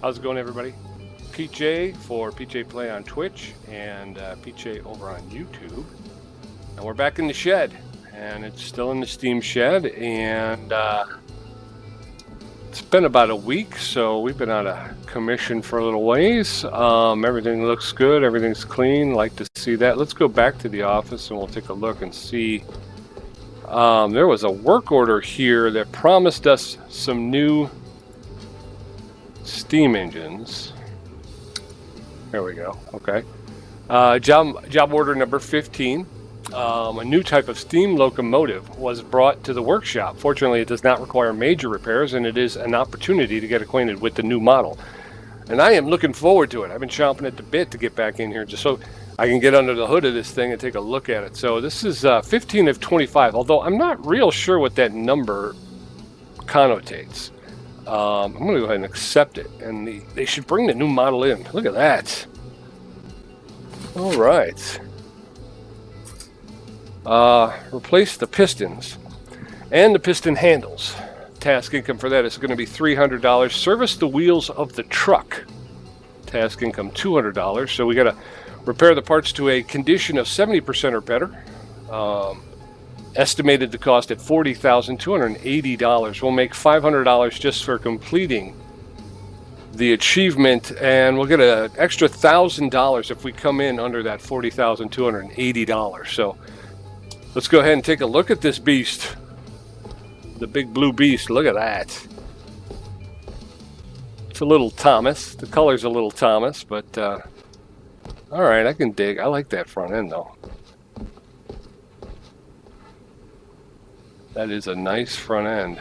How's it going, everybody? PJ for PJ Play on Twitch and PJ over on YouTube. And we're back in the shed, and it's still in the steam shed, and it's been about a week, so we've been out of commission for a little ways. Everything looks good, everything's clean. Like to see that. Let's go back to the office and we'll take a look and see. There was a work order here that promised us some new steam engines. There we go. Okay. Job order number 15. A new type of steam locomotive was brought to the workshop. Fortunately, it does not require major repairs, and it is an opportunity to get acquainted with the new model. And I am looking forward to it. I've been chomping at the bit to get back in here just so I can get under the hood of this thing and take a look at it. So this is 15 of 25, although I'm not real sure what that number connotates. I'm going to go ahead and accept it. And they should bring the new model in. Look at that. All right. Replace the pistons and the piston handles. Task income for that is going to be $300. Service the wheels of the truck. Task income $200. So we got to repair the parts to a condition of 70% or better. Estimated the cost at $40,280. We'll make $500 just for completing the achievement, and we'll get an extra $1,000 if we come in under that $40,280. So let's go ahead and take a look at this beast. The big blue beast. Look at that. It's a little Thomas. The color's a little Thomas, but all right, I can dig. I like that front end, though. That is a nice front end.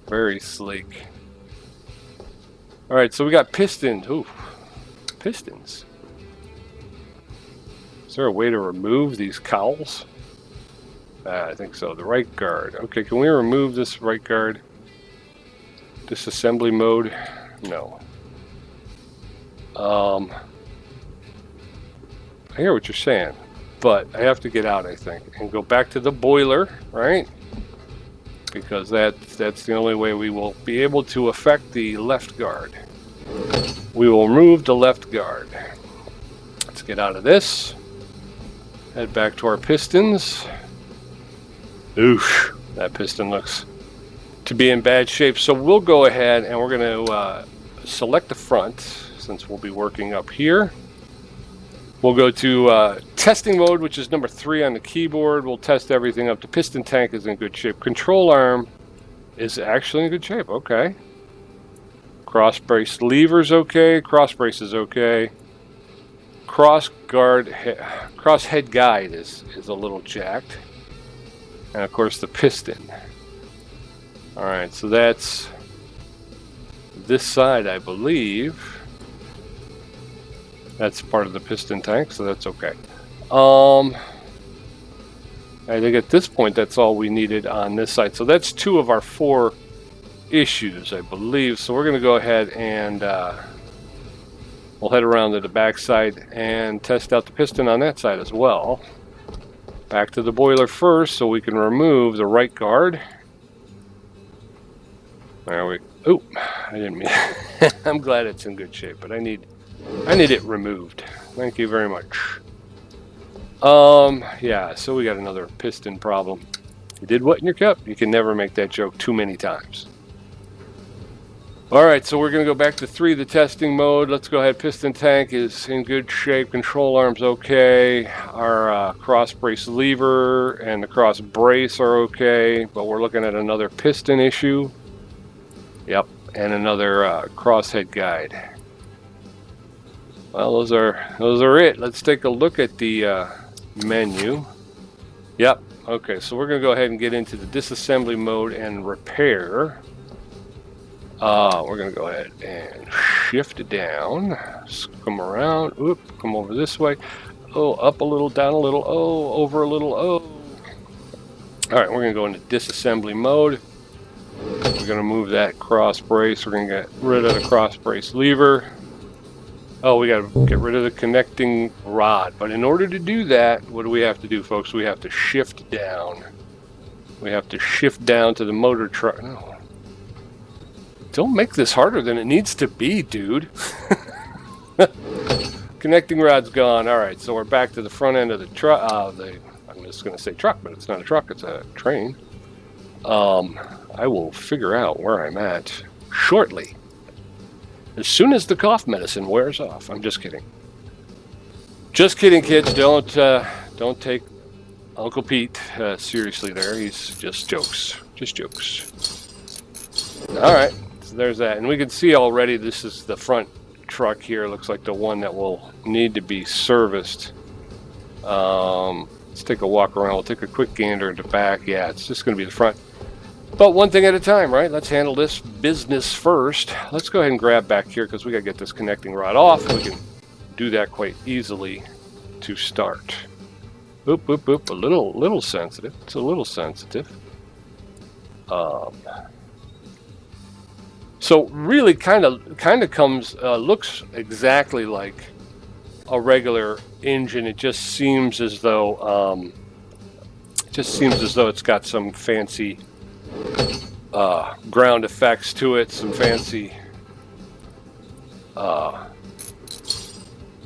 Very sleek. All right, so we got pistons. Ooh, pistons. Is there a way to remove these cowls? I think so. The right guard. Okay, can we remove this right guard? Disassembly mode? No. I hear what you're saying, but I have to get out, I think, and go back to the boiler, right? Because that's the only way we will be able to affect the left guard. We will remove the left guard. Let's get out of this. Head back to our pistons. Oof, that piston looks to be in bad shape. So we'll go ahead and we're going to select the front, since we'll be working up here. We'll go to testing mode, which is number 3 on the keyboard. We'll test everything up. The piston tank is in good shape. Control arm is actually in good shape. Okay. Cross brace lever's okay. Cross brace is okay. Cross head guide is a little jacked. And of course the piston. All right, so that's this side, I believe. That's part of the piston tank, so that's okay. I think at this point that's all we needed on this side. So that's 2 of our 4 issues, I believe. So we're going to go ahead and we'll head around to the back side and test out the piston on that side as well. Back to the boiler first so we can remove the right guard. There we go. Oh, I didn't mean. I'm glad it's in good shape, but I need it removed. Thank you very much. Yeah, so we got another piston problem. You did what in your cup? You can never make that joke too many times. All right, so we're going to go back to 3, the testing mode. Let's go ahead. Piston tank is in good shape. Control arm's okay. Our cross brace lever and the cross brace are okay, but we're looking at another piston issue. Yep, and another cross head guide. Well, those are it. Let's take a look at the menu. Yep. Okay, so we're going to go ahead and get into the disassembly mode and repair. We're going to go ahead and shift it down. Come around. Oop, come over this way. Oh, up a little, down a little. Oh, over a little. Oh. All right, we're going to go into disassembly mode. We're going to move that cross brace. We're going to get rid of the cross brace lever. Oh, we got to get rid of the connecting rod. But in order to do that, what do we have to do, folks? We have to shift down. We have to shift down to the motor truck. No. Don't make this harder than it needs to be, dude. Connecting rod's gone. All right, so we're back to the front end of the truck. I'm just going to say truck, but it's not a truck. It's a train. I will figure out where I'm at shortly. As soon as the cough medicine wears off. I'm just kidding. Just kidding, kids. Don't take Uncle Pete seriously there. He's just jokes. Just jokes. All right. So there's that. And we can see already this is the front truck here. Looks like the one that will need to be serviced. Let's take a walk around. We'll take a quick gander at the back. Yeah, it's just going to be the front. But one thing at a time, right? Let's handle this business first. Let's go ahead and grab back here because we got to get this connecting rod off. We can do that quite easily to start. Boop, boop, boop. A little sensitive. It's a little sensitive. So really kind of comes, looks exactly like a regular engine. It just seems as though, it's got some fancy ground effects to it, some fancy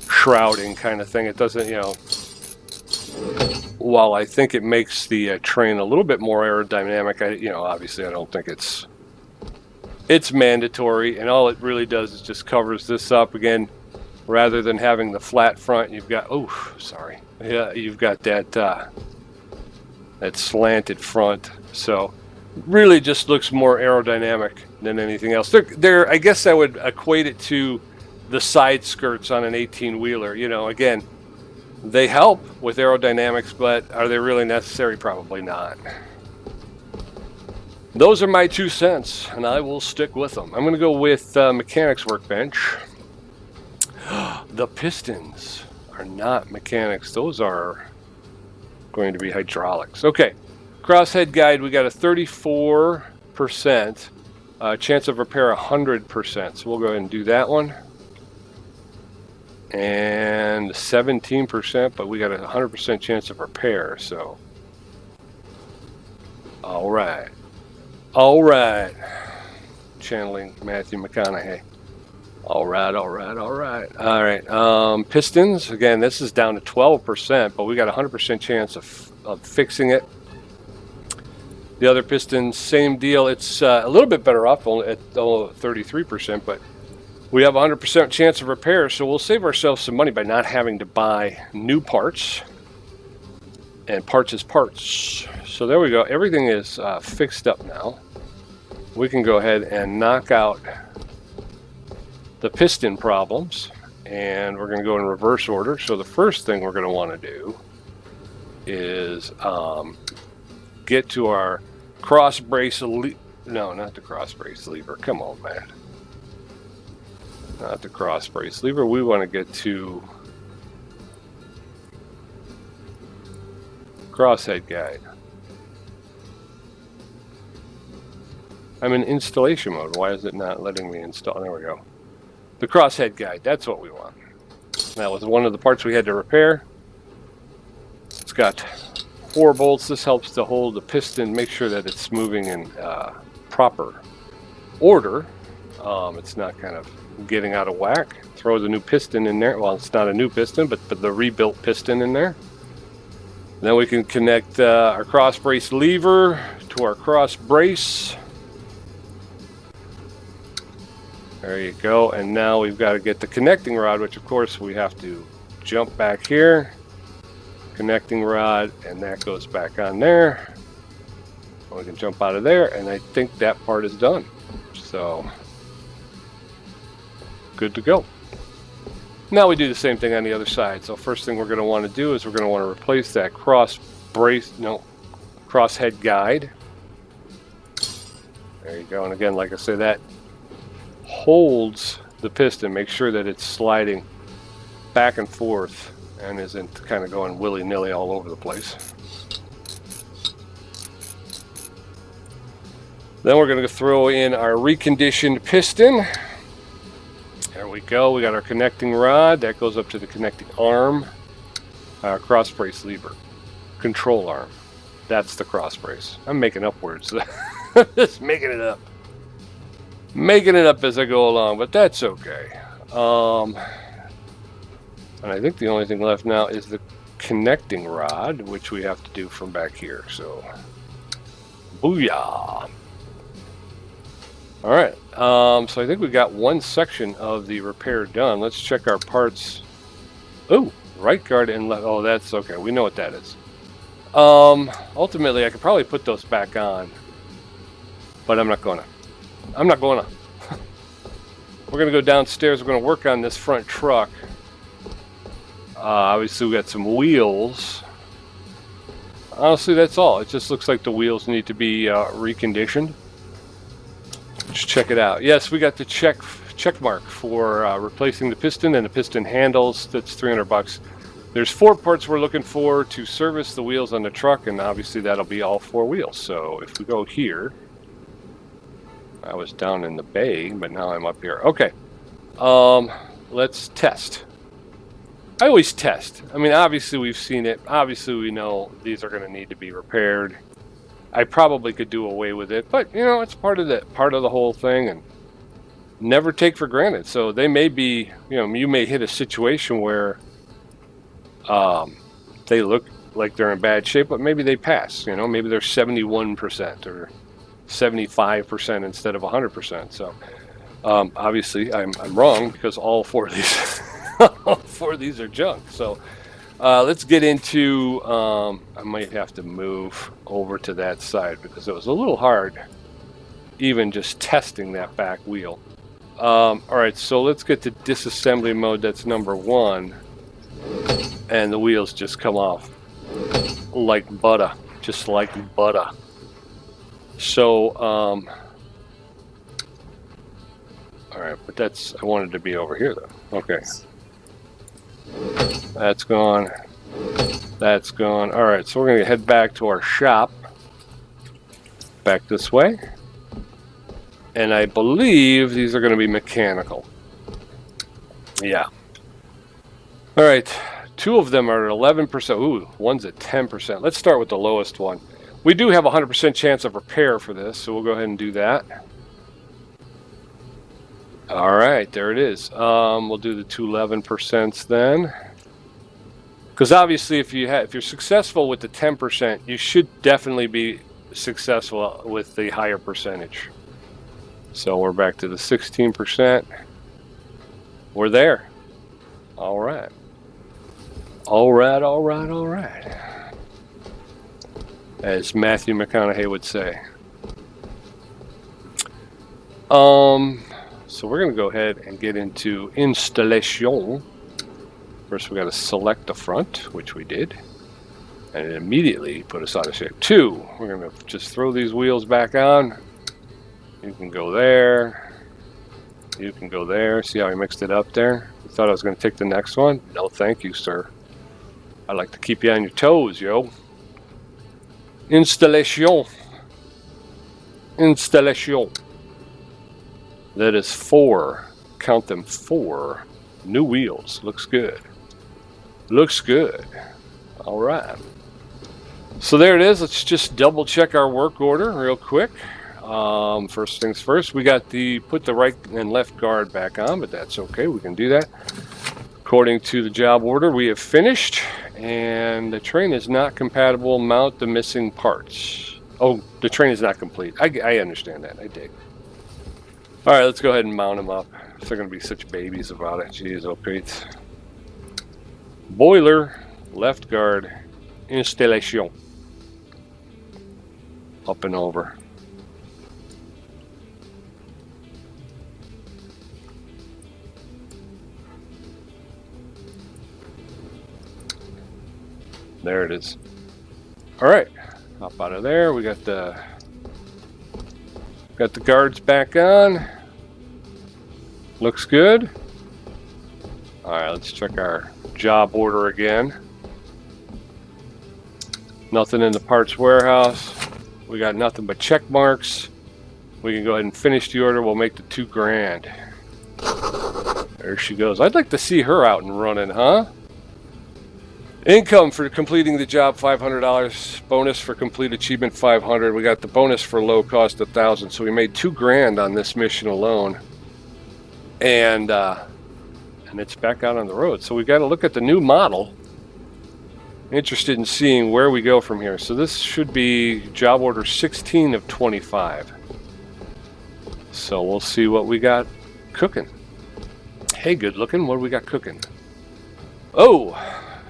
shrouding kind of thing. It doesn't, while I think it makes the train a little bit more aerodynamic, obviously I don't think it's mandatory, and all it really does is just covers this up again. Rather than having the flat front, you've got you've got that slanted front. So really just looks more aerodynamic than anything else. I guess I would equate it to the side skirts on an 18-wheeler. Again, they help with aerodynamics, but are they really necessary? Probably not. Those are my 2 cents, and I will stick with them. I'm going to go with mechanics workbench. The pistons are not mechanics. Those are going to be hydraulics. Okay, crosshead guide, we got a 34%. Chance of repair 100%. So we'll go ahead and do that one. And 17%, but we got a 100% chance of repair. So, all right. Channeling Matthew McConaughey. All right. Pistons, again, this is down to 12%, but we got a 100% chance of fixing it. The other pistons, same deal. It's a little bit better off at 33%, but we have a 100% chance of repair, so we'll save ourselves some money by not having to buy new parts. And parts is parts. So there we go. Everything is fixed up now. We can go ahead and knock out the piston problems, and we're going to go in reverse order. So the first thing we're going to want to do is get to our cross brace. No, not the cross brace lever. Come on, man. Not the cross brace lever. We want to get to crosshead guide. I'm in installation mode. Why is it not letting me install? There we go. The crosshead guide, that's what we want. That was one of the parts we had to repair. It's got 4 bolts. This helps to hold the piston, make sure that it's moving in proper order. It's not kind of getting out of whack. Throw the new piston in there. Well, it's not a new piston, but the rebuilt piston in there. Then we can connect our cross brace lever to our cross brace. There you go, and now we've got to get the connecting rod, which of course we have to jump back here, connecting rod, and that goes back on there. We can jump out of there, and I think that part is done. So, good to go. Now we do the same thing on the other side. So first thing we're going to want to do is we're going to want to replace that crosshead guide. There you go, and again, like I said, that holds the piston. Make sure that it's sliding back and forth and isn't kind of going willy-nilly all over the place. Then we're going to throw in our reconditioned piston. There we go. We got our connecting rod. That goes up to the connecting arm. Our cross brace lever. Control arm. That's the cross brace. I'm making up words. Just making it up. Making it up as I go along, but that's okay. And I think the only thing left now is the connecting rod, which we have to do from back here. So, booyah! All right. So I think we got one section of the repair done. Let's check our parts. Oh, right guard and left. Oh, that's okay. We know what that is. Ultimately, I could probably put those back on, but I'm not gonna. I'm not gonna. We're gonna go downstairs. We're gonna work on this front truck. Obviously, we got some wheels. Honestly, that's all. It just looks like the wheels need to be reconditioned. Just check it out. Yes, we got the check mark for replacing the piston and the piston handles. That's $300. There's 4 parts we're looking for to service the wheels on the truck, and obviously that'll be all 4 wheels. So if we go here, I was down in the bay, but now I'm up here. Okay, let's test. I always test. I mean, obviously we've seen it. Obviously we know these are going to need to be repaired. I probably could do away with it, but you know, it's part of the whole thing, and never take for granted. So they may be, you know, you may hit a situation where they look like they're in bad shape, but maybe they pass. You know, maybe they're 71% or 75% instead of 100%. So obviously I'm wrong, because all 4 of these all 4 of these are junk. So let's get into I might have to move over to that side because it was a little hard even just testing that back wheel. All right, so let's get to disassembly mode. That's number 1, and the wheels just come off like butter, just like butter. So all right, but that's, I wanted to be over here though. Okay, that's gone, that's gone. All right, so we're gonna head back to our shop, back this way, and I believe these are going to be mechanical. Yeah. All right, 2 of them are at 11%. Ooh, one's at 10%. Let's start with the lowest one. We do have a 100% chance of repair for this, so we'll go ahead and do that. All right, there it is. We'll do the 2 11% then, because obviously if you're successful with the 10%, you should definitely be successful with the higher percentage. So we're back to the 16%. We're there. All right. All right, all right, all right. As Matthew McConaughey would say. So we're going to go ahead and get into installation. First, we got to select the front, which we did, and it immediately put us out of shape. 2, we're going to just throw these wheels back on. You can go there. You can go there. See how I mixed it up there? You thought I was going to take the next one? No, thank you, sir. I like to keep you on your toes, yo. Installation. Installation. That is 4. Count them, 4 new wheels. Looks good. Looks good. All right. So there it is. Let's just double check our work order real quick. First things first, we got put the right and left guard back on, but that's okay. We can do that. According to the job order, we have finished, and the train is not compatible. Mount the missing parts. Oh, the train is not complete. I understand that. I dig. All right, let's go ahead and mount them up. If they're going to be such babies about it. Jeez, oh Pete. Boiler, left guard, installation. Up and over. There it is. All right, hop out of there. We got the guards back on. Looks good. All right, let's check our job order again. Nothing in the parts warehouse. We got nothing but check marks. We can go ahead and finish the order. We'll make the $2 grand. There she goes. I'd like to see her out and running, huh? Income for completing the job, $500. Bonus for complete achievement, $500. We got the bonus for low cost, $1,000. So we made $2,000 on this mission alone, and it's back out on the road. So we got to look at the new model. Interested in seeing where we go from here. So this should be job order 16 of 25. So we'll see what we got cooking. Hey, good looking. What do we got cooking? Oh,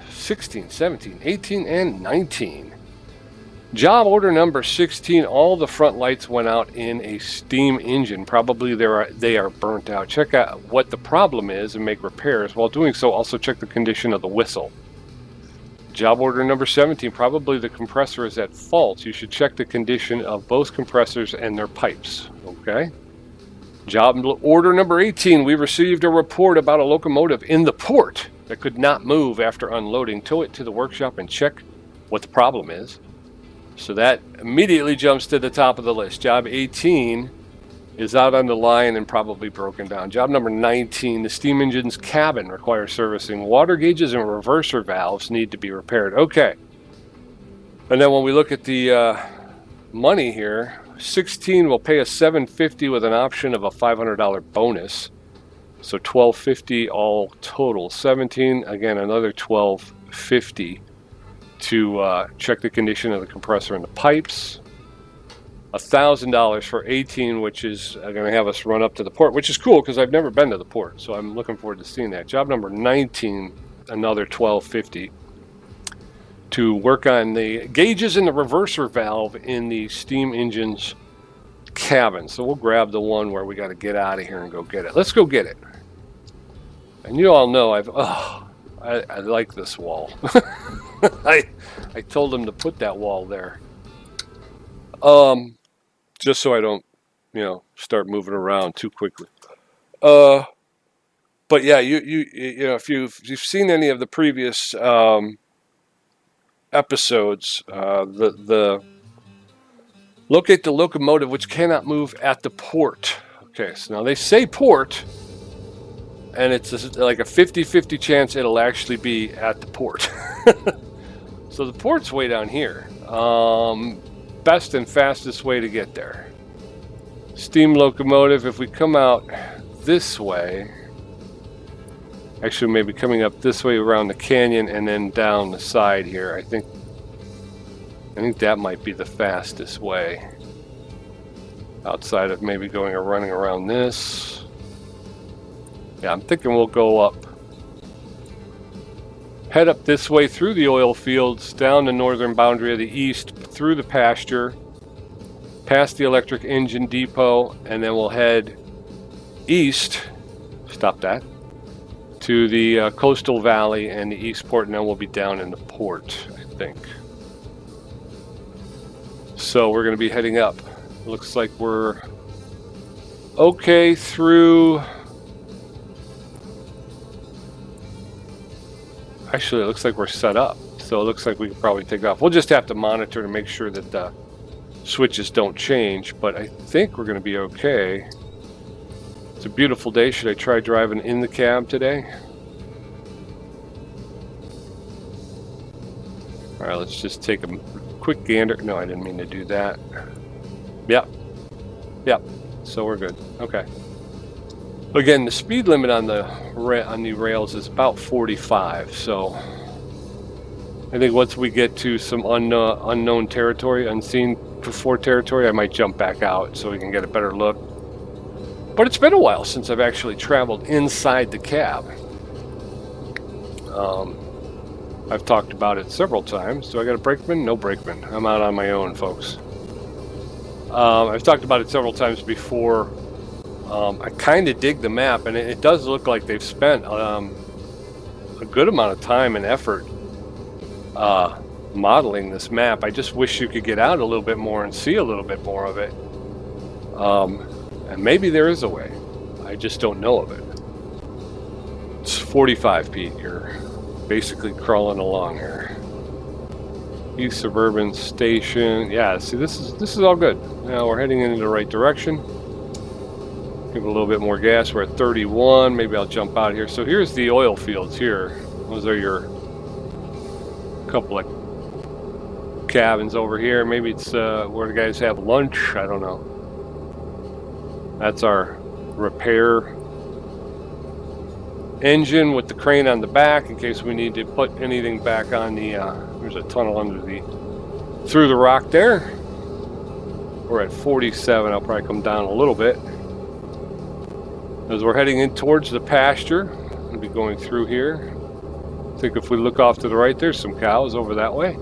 16, 17, 18, and 19. Job order number 16. All the front lights went out in a steam engine. Probably they are burnt out. Check out what the problem is and make repairs. While doing so, also check the condition of the whistle. Job order number 17. Probably the compressor is at fault. You should check the condition of both compressors and their pipes. Okay. Job order number 18. We received a report about a locomotive in the port that could not move after unloading. Tow it to the workshop and check what the problem is. So that immediately jumps to the top of the list. Job 18 is out on the line and probably broken down. Job number 19, the steam engine's cabin requires servicing. Water gauges and reverser valves need to be repaired. Okay. And then when we look at the money here, 16 will pay us $750 with an option of a $500 bonus. So $1,250 all total. 17, again, another $1,250 to check the condition of the compressor and the pipes. $1,000 for 18, which is going to have us run up to the port, which is cool because I've never been to the port, so I'm looking forward to seeing that. Job number 19, another $1,250 to work on the gauges and the reverser valve in the steam engine's cabin. So we'll grab the one where we got to get out of here and go get it. Let's go get it. And you all know I like this wall. I told him to put that wall there. Just so I don't, start moving around too quickly. But yeah, you know, if you've seen any of the previous episodes, the locate the locomotive which cannot move at the port. Okay, so now they say port, and it's like a 50-50 chance it'll actually be at the port. So the port's way down here. Best and fastest way to get there. Steam locomotive, if we come out this way, actually maybe coming up this way around the canyon and then down the side here, I think that might be the fastest way. Outside of maybe going or running around this. Yeah, I'm thinking we'll go up. Head up this way through the oil fields, down the northern boundary of the east, through the pasture, past the electric engine depot, and then we'll head east, stop that, to the coastal valley and the east port, and then we'll be down in the port, I think. So we're going to be heading up. Looks like we're okay through... Actually, it looks like we're set up, so it looks like we can probably take off. We'll just have to monitor to make sure that the switches don't change, but I think we're going to be okay. It's a beautiful day. Should I try driving in the cab today? All right, let's just take a quick gander. No, I didn't mean to do that. Yep. So we're good. Okay. Again, the speed limit on the rails is about 45, so I think once we get to some unknown territory, unseen before territory, I might jump back out so we can get a better look. But it's been a while since I've actually traveled inside the cab. I've talked about it several times. Do I got a brakeman? No brakeman. I'm out on my own, folks. I've talked about it several times before. I kind of dig the map, and it does look like they've spent a good amount of time and effort modeling this map. I just wish you could get out a little bit more and see a little bit more of it. And maybe there is a way. I just don't know of it. It's 45, Pete. You're basically crawling along here. East Suburban Station. Yeah, see, this is all good. Now we're heading in the right direction. Give it a little bit more gas. We're at 31. Maybe I'll jump out here. So here's the oil fields here. Those are your couple of cabins over here. Maybe it's where the guys have lunch. I don't know. That's our repair engine with the crane on the back in case we need to put anything back on the there's a tunnel through the rock there. We're at 47. I'll probably come down a little bit as we're heading in towards the pasture. We'll be going through here. I think if we look off to the right, there's some cows over that way.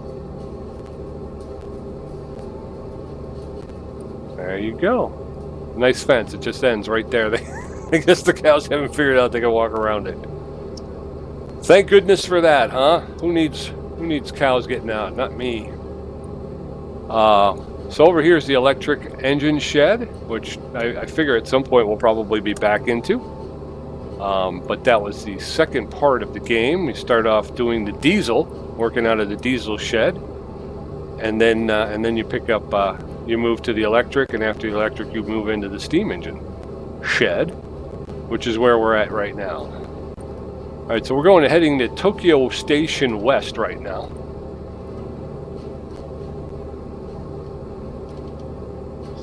There you go. Nice fence. It just ends right there. I guess the cows haven't figured out they can walk around it. Thank goodness for that, huh? Who needs cows getting out? Not me. So over here is the electric engine shed, which I figure at some point we'll probably be back into. But that was the second part of the game. We start off doing the diesel, working out of the diesel shed, and then you pick up, you move to the electric, and after the electric, you move into the steam engine shed, which is where we're at right now. All right, so we're heading to Tokyo Station West right now.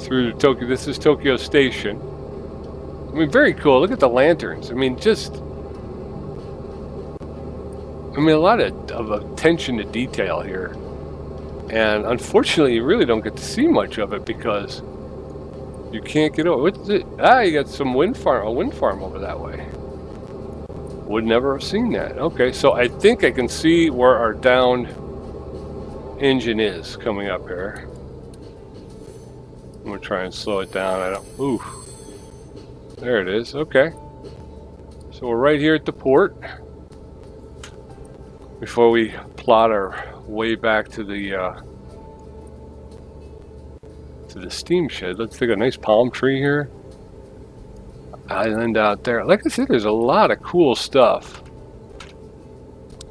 Through Tokyo. This is Tokyo Station. I mean, very cool. Look at the lanterns. I mean, a lot of attention to detail here. And unfortunately, you really don't get to see much of it because you can't get over. What's it? You got a wind farm over that way. Would never have seen that. Okay, so I think I can see where our downed engine is coming up here. I'm gonna try and slow it down. Ooh. There it is. Okay. So we're right here at the port. Before we plot our way back to the steam shed, let's take a nice palm tree here. Island out there. Like I said, there's a lot of cool stuff.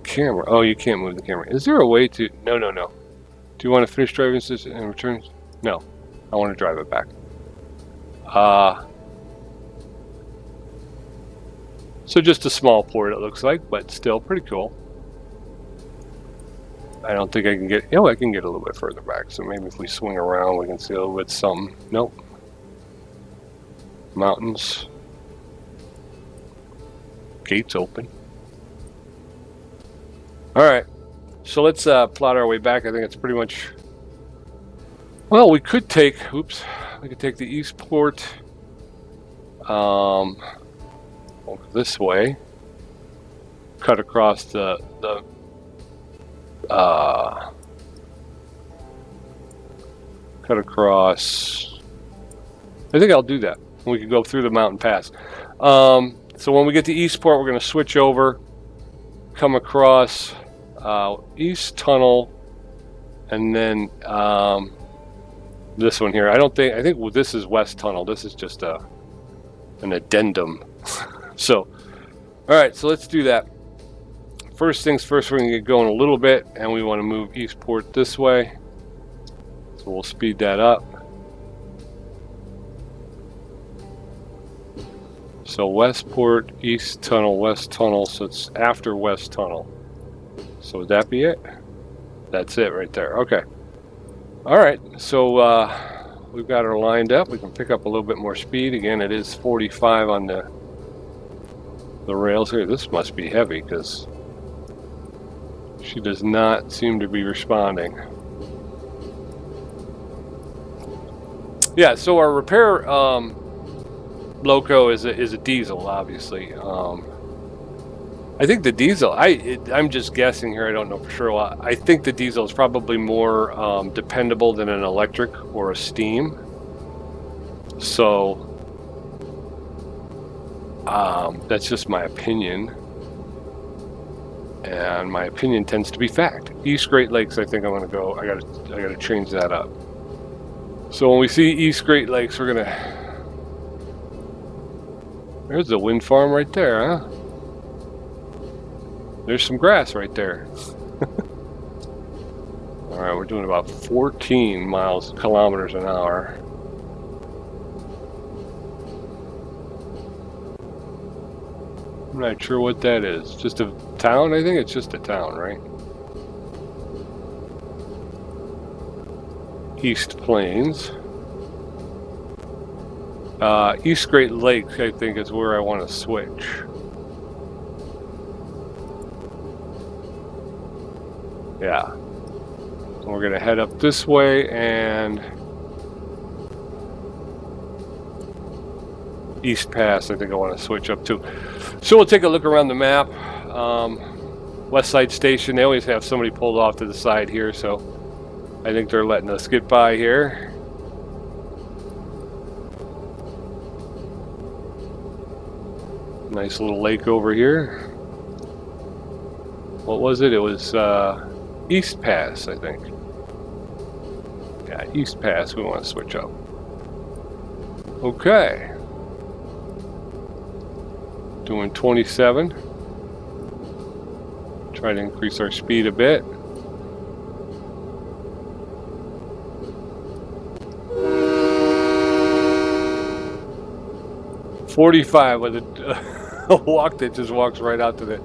Camera. Oh, you can't move the camera. Is there a way to? No. Do you want to finish driving this and return? No. I want to drive it back. So just a small port, it looks like, but still pretty cool. I don't think I can get... I can get a little bit further back, so maybe if we swing around, we can see a little bit something. Nope. Mountains. Gates open. Alright. So let's plot our way back. I think it's pretty much... Well, we could take... We could take the east port... this way, cut across the cut across. I think I'll do that. We could go through the mountain pass. So when we get to Eastport, we're going to switch over, come across East Tunnel, and then this one here. I think this is West Tunnel. This is just an addendum. So, all right, so let's do that. First things first, we're going to get going a little bit, and we want to move Eastport this way. So we'll speed that up. So Westport, East Tunnel, West Tunnel, so it's after West Tunnel. So would that be it? That's it right there. Okay. All right, so we've got her lined up. We can pick up a little bit more speed. Again, it is 45 on the rails here. This must be heavy because she does not seem to be responding. Yeah, so our repair loco is a diesel, obviously. I think the diesel, I'm just guessing here, I don't know for sure. I think the diesel is probably more dependable than an electric or a steam. So that's just my opinion. And my opinion tends to be fact. East Great Lakes, I think I'm gonna go. I gotta change that up. So when we see East Great Lakes, we're gonna. There's the wind farm right there, huh? There's some grass right there. All right, we're doing about 14 kilometers an hour. I'm not sure what that is. Just a town? I think it's just a town, right? East Plains. East Great Lakes, I think, is where I want to switch. Yeah. So we're going to head up this way and East Pass, I think I want to switch up to. So we'll take a look around the map. West Side Station, they always have somebody pulled off to the side here, so I think they're letting us get by here. Nice little lake over here. What was it? It was East Pass, I think. Yeah, East Pass, we want to switch up. Okay. Doing 27. Try to increase our speed a bit. .45 with a walk that just walks right out to the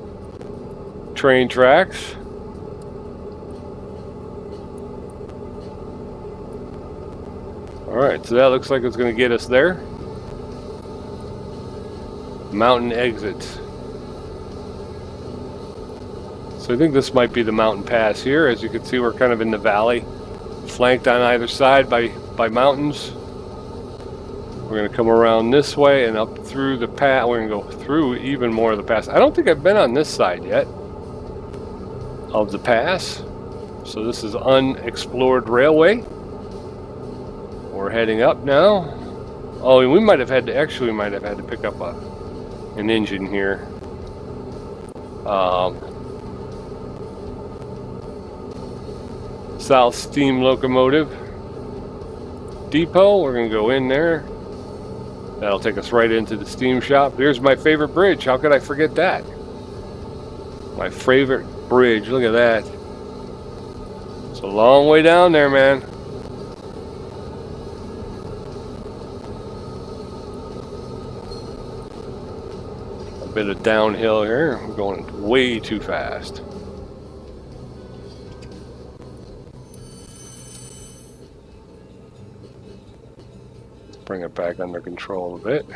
train tracks. Alright, so that looks like it's going to get us there. Mountain exit. So I think this might be the mountain pass here. As you can see, we're kind of in the valley, flanked on either side by mountains. We're going to come around this way and up through the pass. We're going to go through even more of the pass. I don't think I've been on this side yet of the pass. So this is unexplored railway. We're heading up now. Oh, we might have had to, actually we might have had to pick up an engine here. South Steam Locomotive Depot. We're going to go in there. That'll take us right into the steam shop. Here's my favorite bridge. How could I forget that? My favorite bridge. Look at that. It's a long way down there, man. A bit of downhill here. We're going way too fast. Bring it back under control a bit.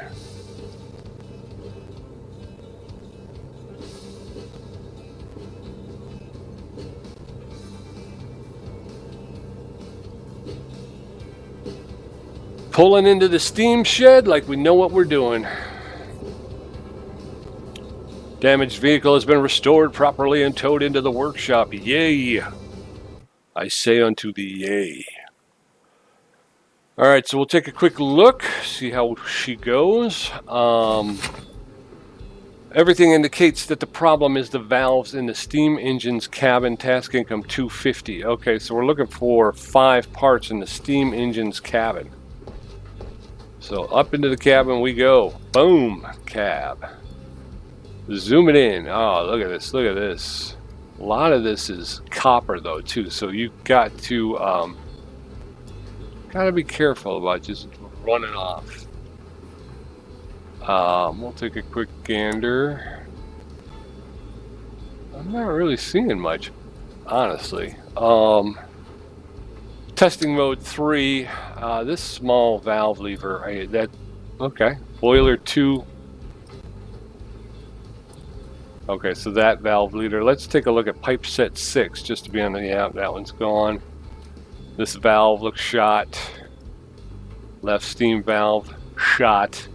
Pulling into the steam shed like we know what we're doing. Damaged vehicle has been restored properly and towed into the workshop. Yay! I say unto thee, yay. Alright, so we'll take a quick look, see how she goes. Everything indicates that the problem is the valves in the steam engine's cabin. Task income 250. Okay, so we're looking for 5 parts in the steam engine's cabin. So up into the cabin we go. Boom, cab. Zoom it in. Oh, look at this, look at this. A lot of this is copper though too, so you got to gotta be careful about just running off. We'll take a quick gander. I'm not really seeing much, honestly. Testing mode 3. This small valve lever. Okay. Boiler 2. Okay, so that valve leader. Let's take a look at pipe set 6 just to be on the. Yeah, that one's gone. This valve looks shot. Left steam valve shot.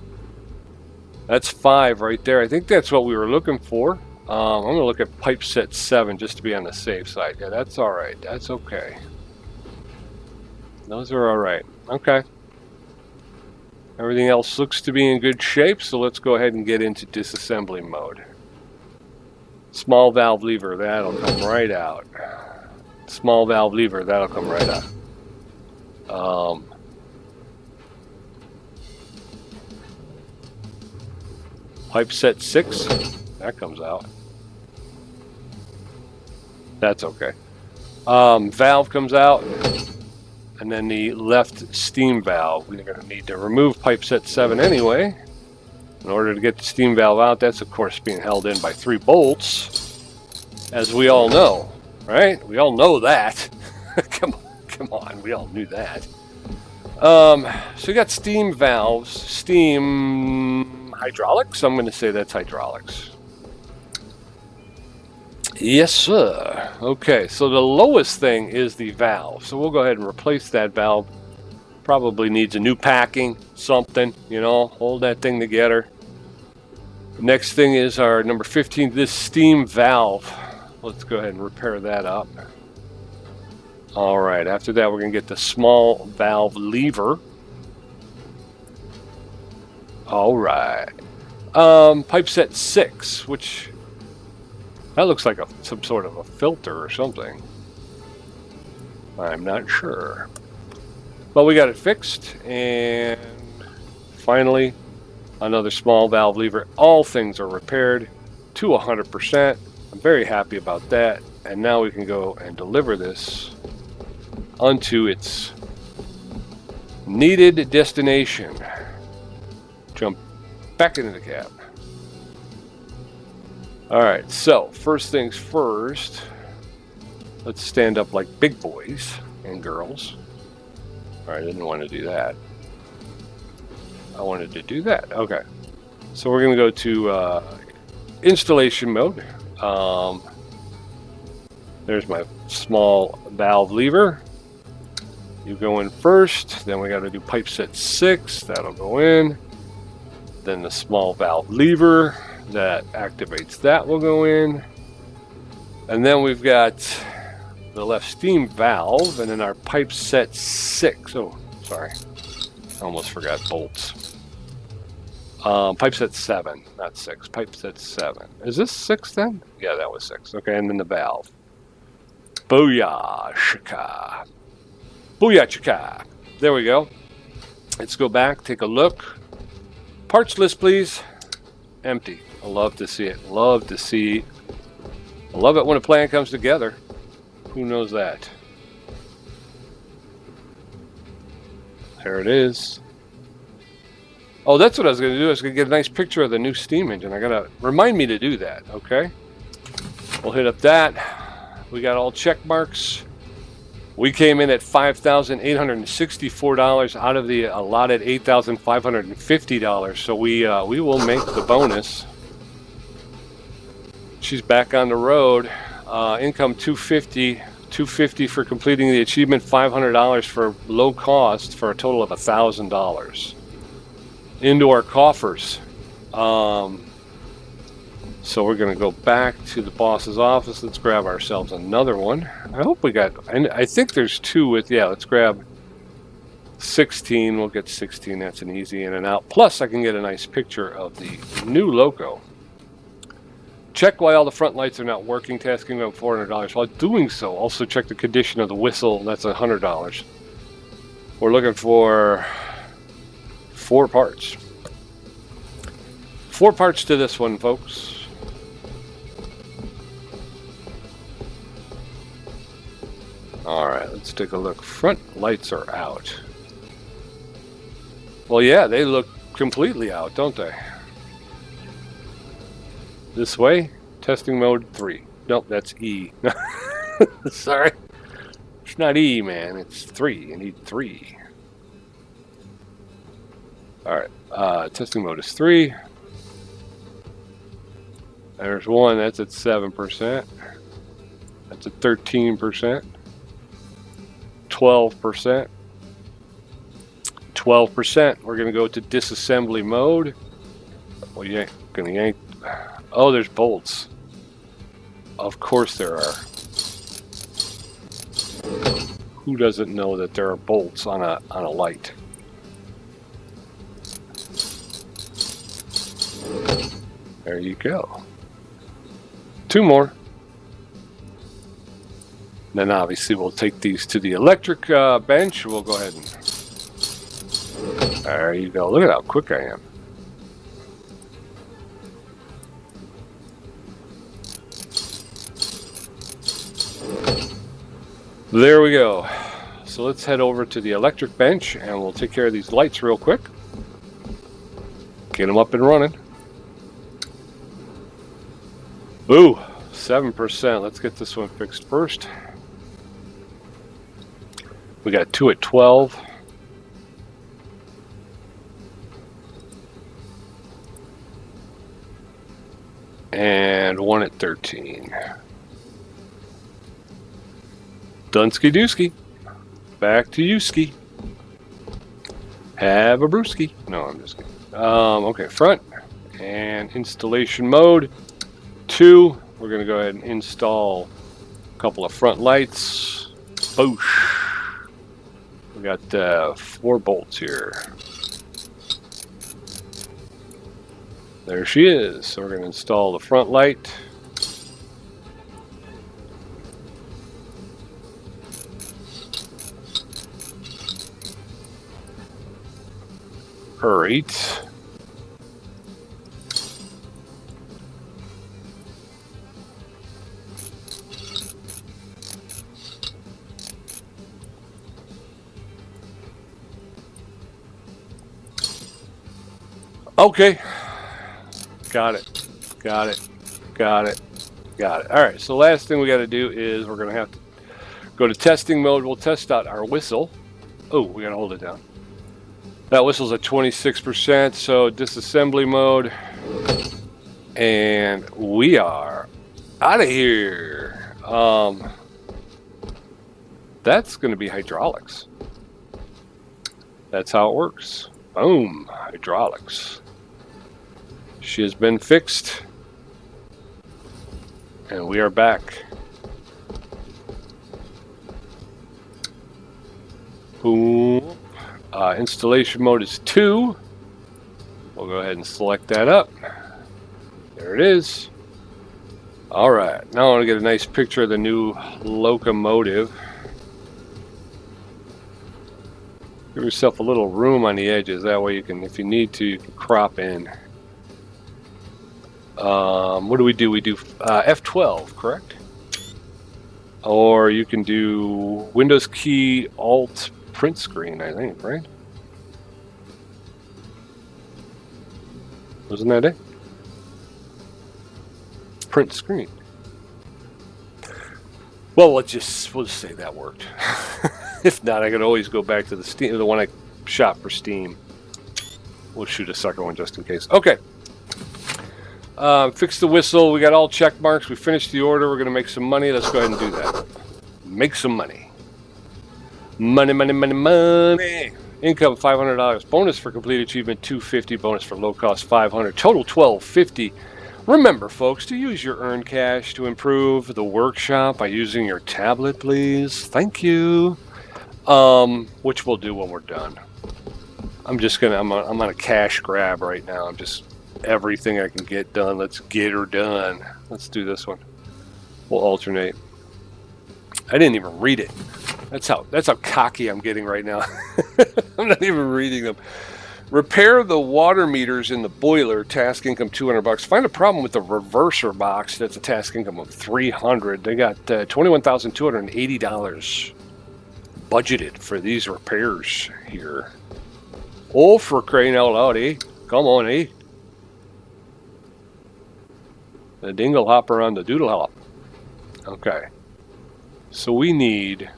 That's 5 right there. I think that's what we were looking for. I'm going to look at pipe set 7 just to be on the safe side. Yeah, that's all right. That's okay. Those are all right. Okay. Everything else looks to be in good shape, so let's go ahead and get into disassembly mode. Small valve lever, that'll come right out. Small valve lever, that'll come right out. Pipe set 6, that comes out. That's okay. Valve comes out, and then the left steam valve. We're going to need to remove pipe set 7 anyway. In order to get the steam valve out, that's of course being held in by 3 bolts, as we all know, right? We all know that. Come Come on, we all knew that. So we got steam valves, steam hydraulics. I'm going to say that's hydraulics. Yes, sir. Okay, so the lowest thing is the valve. So we'll go ahead and replace that valve. Probably needs a new packing, something, you know, hold that thing together. Next thing is our number 15, this steam valve. Let's go ahead and repair that up. All right, after that, we're going to get the small valve lever. All right. Pipe set 6, which that looks like some sort of a filter or something. I'm not sure. But we got it fixed, and finally, another small valve lever. All things are repaired to 100%. I'm very happy about that. And now we can go and deliver this onto its needed destination. Jump back into the cab. All right, so first things first, let's stand up like big boys and girls. All right, I didn't want to do that. I wanted to do that. Okay, so we're going to go to installation mode. There's my small valve lever. You go in first, then we got to do pipe set 6. That'll go in. Then the small valve lever that activates that will go in. And then we've got the left steam valve, and then our pipe set 6. Oh, sorry. I almost forgot bolts. Pipe set 7, not 6. Pipe set 7. Is this 6 then? Yeah, that was 6. Okay, and then the valve. Booyah, shaka. Booyah, chaka. There we go. Let's go back, take a look. Parts list, please. Empty. I love to see it. Love to see. I love it when a plan comes together. Who knows that? There it is. Oh, that's what I was going to do. I was going to get a nice picture of the new steam engine. I got to remind me to do that, okay? We'll hit up that. We got all check marks. We came in at $5,864 out of the allotted $8,550. So we will make the bonus. She's back on the road. Income $250 for completing the achievement, $500 for low cost, for a total of $1,000 into our coffers. So we're going to go back to the boss's office. Let's grab ourselves another one. I hope we got, I think there's 2 with, yeah, let's grab 16. We'll get 16. That's an easy in and out. Plus, I can get a nice picture of the new loco. Check why all the front lights are not working. Tasking about $400. While doing so, also check the condition of the whistle. That's $100. We're looking for 4 parts. 4 parts to this one, folks. All right, let's take a look. Front lights are out. Well, yeah, they look completely out, don't they? This way, testing mode 3. Nope, that's E. Sorry. It's not E, man. It's 3. You need 3. All right, testing mode is 3. There's 1. That's at 7%. That's at 13%. 12%. 12%. We're going to go to disassembly mode. Well, you're going to yank. Oh, there's bolts. Of course there are. Who doesn't know that there are bolts on a light? There you go. 2 more. Then obviously we'll take these to the electric bench. We'll go ahead and... There you go. Look at how quick I am. There we go. So let's head over to the electric bench and we'll take care of these lights real quick. Get them up and running. Ooh, 7%. Let's get this one fixed first. We got 2 at 12. And 1 at 13. Dunsky Dooski. Back to you, Ski. Have a brewski. No, I'm just kidding. Okay, front. And installation mode 2. We're going to go ahead and install a couple of front lights. Boosh. We got 4 bolts here. There she is. So we're going to install the front light. Great. Okay. Got it. Got it. Got it. Got it. All right. So last thing we got to do is we're going to have to go to testing mode. We'll test out our whistle. Oh, we got to hold it down. That whistle's at 26%. So disassembly mode. And we are out of here. That's going to be hydraulics. That's how it works. Boom. Hydraulics. She has been fixed. And we are back. Boom. Installation mode is 2. We'll go ahead and select that up. There it is. All right. Now I want to get a nice picture of the new locomotive. Give yourself a little room on the edges. That way you can, if you need to, you can crop in. What do? We do F12, correct? Or you can do Windows key Alt print screen, I think, right? Wasn't that it? Print screen. Well, we'll just say that worked. If not, I could always go back to the one I shot for Steam. We'll shoot a sucker one just in case. Okay. Fix the whistle. We got all check marks. We finished the order. We're going to make some money. Let's go ahead and do that. Make some money. Money, money, money, money. Income $500. Bonus for complete achievement $250. Bonus for low cost $500. Total $1250. Remember, folks, to use your earned cash to improve the workshop by using your tablet, please. Thank you. Which we'll do when we're done. I'm on a cash grab right now. I'm just everything I can get done. Let's get her done. Let's do this one. We'll alternate. I didn't even read it. That's how cocky I'm getting right now. I'm not even reading them. Repair the water meters in the boiler. Task income $200. Find a problem with the reverser box. That's a task income of $300. They got $21,280 budgeted for these repairs here. Oh, for crying out loud, eh? Come on, eh? The dingle hopper on the doodle hop. Okay. So we need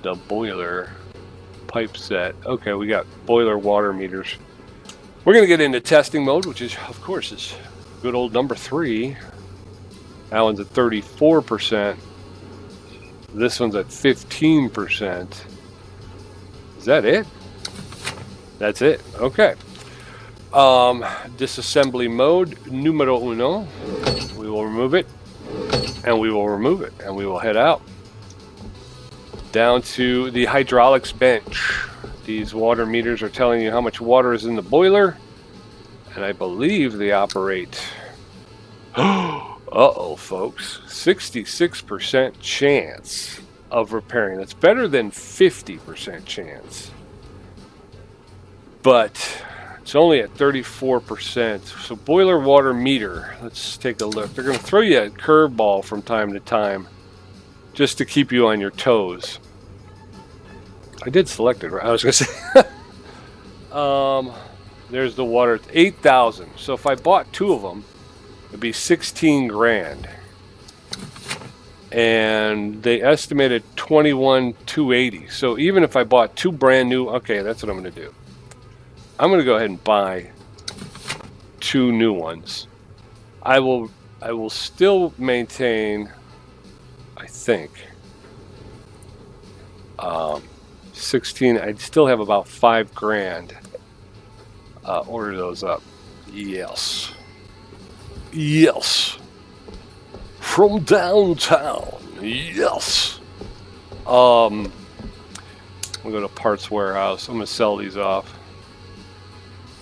the boiler pipe set. Okay, we got boiler water meters. We're going to get into testing mode, which is, of course, is good old number 3. That one's at 34%. This one's at 15%. Is that it? That's it. Okay. Disassembly mode, numero 1. We will remove it. And we will remove it. And we will head out. Down to the hydraulics bench. These water meters are telling you how much water is in the boiler. And I believe they operate... Uh-oh, folks. 66% chance of repairing. That's better than 50% chance. But it's only at 34%. So boiler water meter. Let's take a look. They're going to throw you a curveball from time to time just to keep you on your toes. I did select it, right? I was going to say. There's the water. It's 8,000. So if I bought 2 of them, it'd be 16 grand. and they estimated 21,280. So even if I bought two brand new, okay, that's what I'm going to do. I'm going to go ahead and buy two new ones. I will still maintain, I think, 16. I'd still have about $5,000. Order those up. Yes. Yes. From downtown. Yes. We'll go to Parts Warehouse. I'm going to sell these off.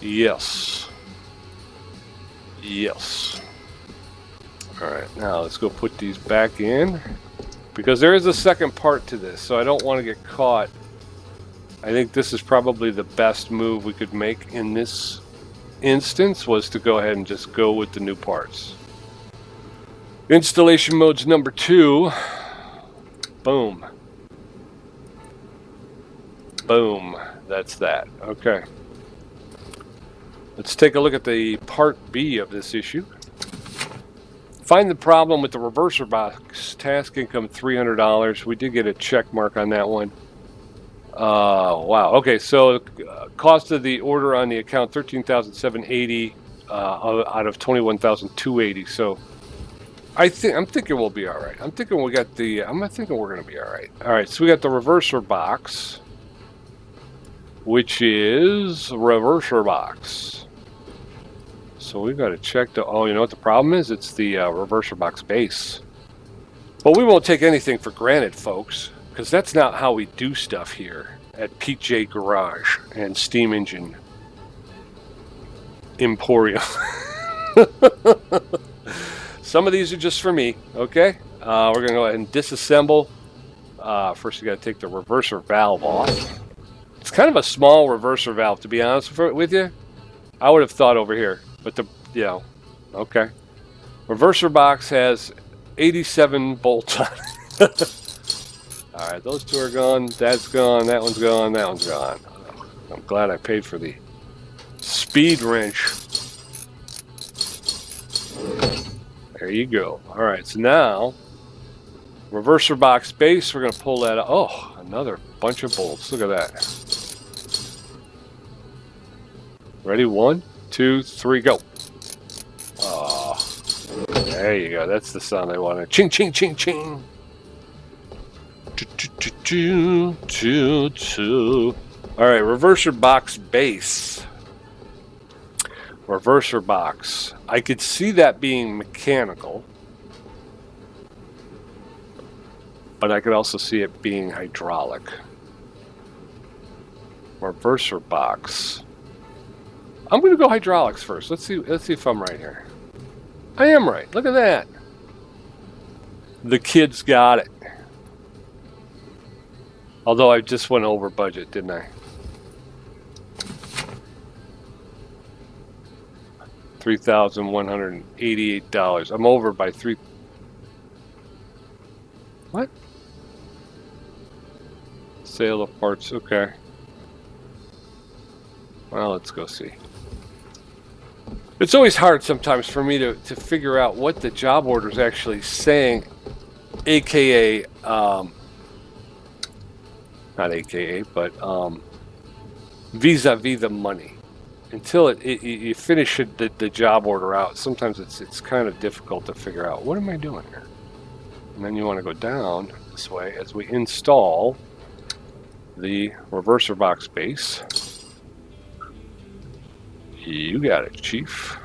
Yes. Yes. Alright, now let's go put these back in. Because there is a second part to this, so I don't want to get caught. I think this is probably the best move we could make in this instance, was to go ahead and just go with the new parts. Installation mode's number 2. Boom. Boom. That's that. Okay. Let's take a look at the part B of this issue. Find the problem with the reverser box. Task income $300. We did get a check mark on that one. Wow. Okay, so cost of the order on the account $13,780 out of $21,280. So I'm thinking we'll be all right. I'm thinking we're gonna be all right. All right. So we got the reverser box, which is reverser box. So we've got to check the. Oh, you know what the problem is? It's the reverser box base. But we won't take anything for granted, folks, because that's not how we do stuff here at PJ Garage and Steam Engine Emporium. Some of these are just for me, okay? We're going to go ahead and disassemble. First, you got to take the reverser valve off. It's kind of a small reverser valve, to be honest with you. I would have thought over here, but okay. Reverser box has 87 bolts on it. All right, those two are gone. That's gone. That one's gone. That one's gone. I'm glad I paid for the speed wrench. There you go. All right, so now reverser box base. We're going to pull that out. Oh, another bunch of bolts. Look at that. Ready? 1, 2, 3, go. Oh, there you go. That's the sound I wanted. Ching, ching, ching, ching. All right, reverser box base. Reverser box. I could see that being mechanical, but I could also see it being hydraulic. Reverser box. I'm going to go hydraulics first. Let's see if I'm right here. I am right. Look at that. The kids got it. Although I just went over budget, didn't I? $3,188. I'm over by $3. What? Sale of parts. Okay. Well, let's go see. It's always hard sometimes for me to figure out what the job order is actually saying, aka not AKA, but vis-a-vis the money. Until you finish the job order out, sometimes it's kind of difficult to figure out, what am I doing here? And then you want to go down this way as we install the reverser box base. You got it, Chief.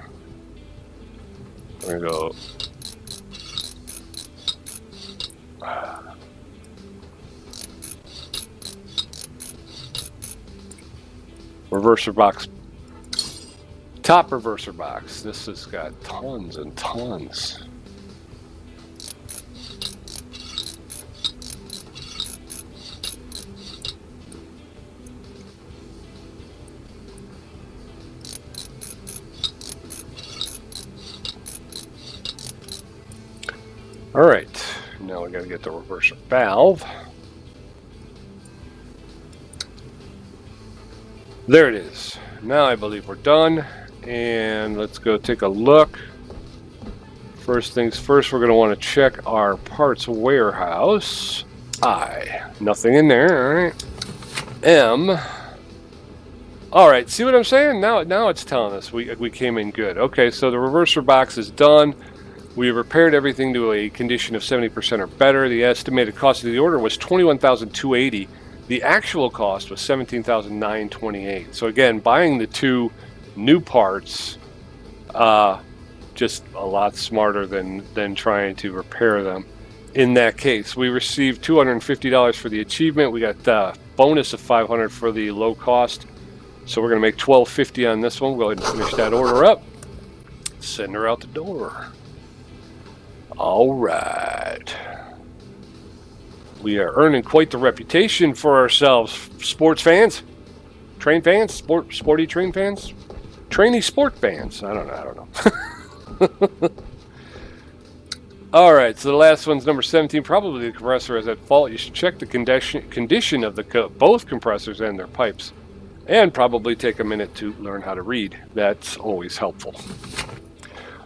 We're going to go. Reverser box. Top reverser box. This has got tons and tons. All right, now we got to get the reverser valve. There it is. Now I believe we're done, and let's go take a look. First things first, we're going to want to check our parts warehouse. I, nothing in there. All right. M. All right, see what I'm saying? Now it's telling us we came in good. Okay, so the reverser box is done. We repaired everything to a condition of 70% or better. The estimated cost of the order was $21,280. The actual cost was $17,928. So again, buying the two new parts, just a lot smarter than trying to repair them. In that case, we received $250 for the achievement. We got a bonus of $500 for the low cost. So we're going to make $12.50 on this one. We'll go ahead and finish that order up. Send her out the door. All right. We are earning quite the reputation for ourselves, sports fans, train fans, sporty train fans, trainee sport fans. I don't know. All right, so the last one's number 17. Probably the compressor is at fault. You should check the condition of both compressors and their pipes, and probably take a minute to learn how to read. That's always helpful.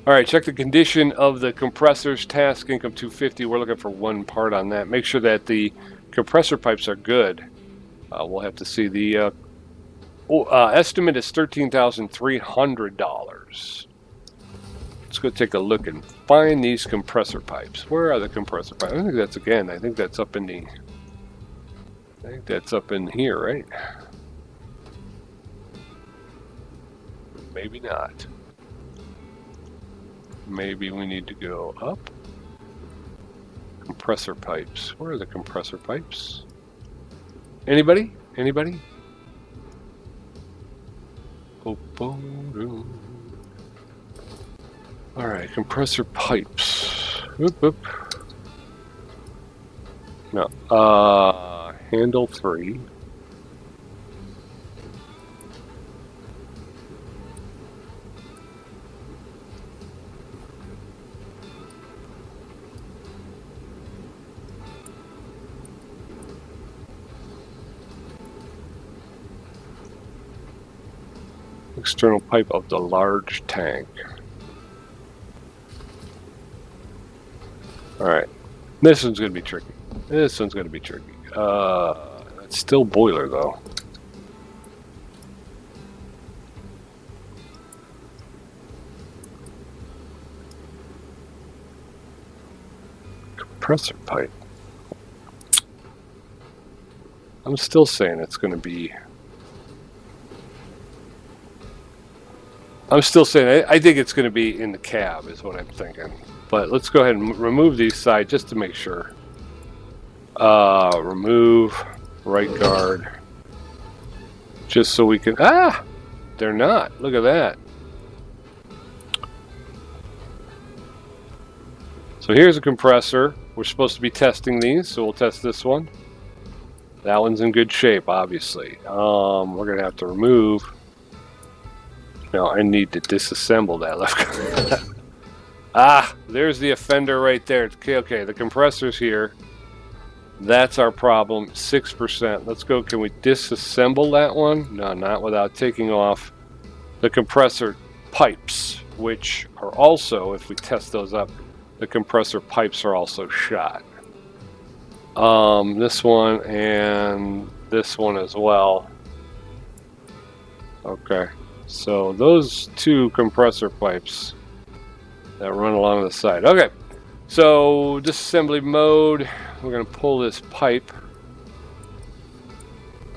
All right, check the condition of the compressors. Task income 250. We're looking for one part on that. Make sure that the compressor pipes are good. We'll have to see. The estimate is $13,300. Let's go take a look and find these compressor pipes. Where are the compressor pipes? I think that's up in the. I think that's up in here, right? Maybe not. Maybe we need to go up. Compressor pipes. Where are the compressor pipes? Anybody? Anybody? All right, compressor pipes. Whoop, whoop. No. Handle 3. External pipe of the large tank. All right, this one's going to be tricky. It's still boiler though. Compressor pipe. I'm still saying it's going to be. I think it's going to be in the cab is what I'm thinking. But let's go ahead and remove these sides just to make sure. Remove right guard. Just so we can... They're not. Look at that. So here's a compressor. We're supposed to be testing these, so we'll test this one. That one's in good shape, obviously. We're going to have to remove... No, I need to disassemble that left guard. There's the offender right there. Okay, the compressor's here. That's our problem, 6%. Let's go, can we disassemble that one? No, not without taking off the compressor pipes, which are also, if we test those up, the compressor pipes are also shot. This one and this one as well. Okay. So those two compressor pipes that run along the side. Okay, so disassembly mode. We're going to pull this pipe.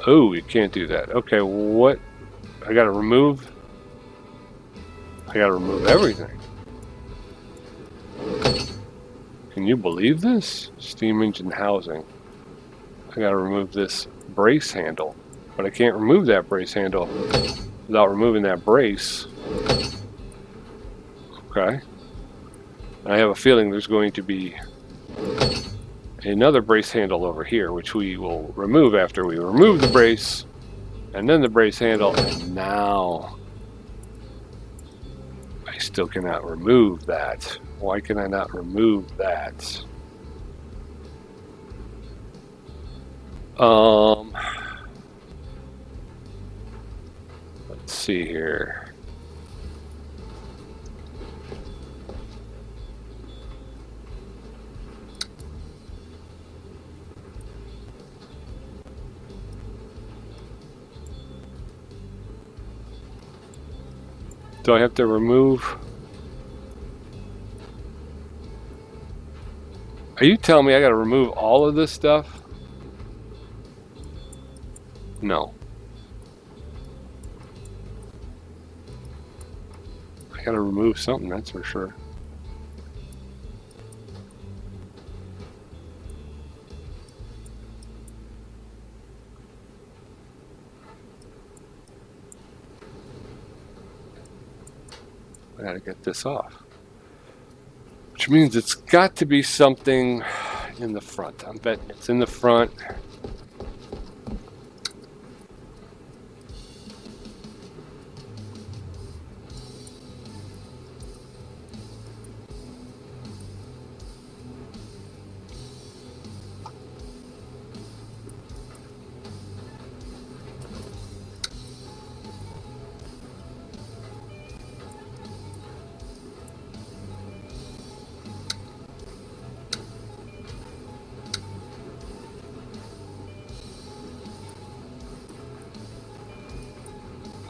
Oh, you can't do that. Okay, what? I got to remove everything. Can you believe this? Steam engine housing. I got to remove this brace handle, but I can't remove that brace handle without removing that brace. Okay. I have a feeling there's going to be another brace handle over here, which we will remove after we remove the brace, and then the brace handle, and now I still cannot remove that. Why can I not remove that? Let's see here. Do I have to remove? Are you telling me I got to remove all of this stuff? No. I got to remove something, that's for sure. I got to get this off. Which means it's got to be something in the front. I'm betting it's in the front.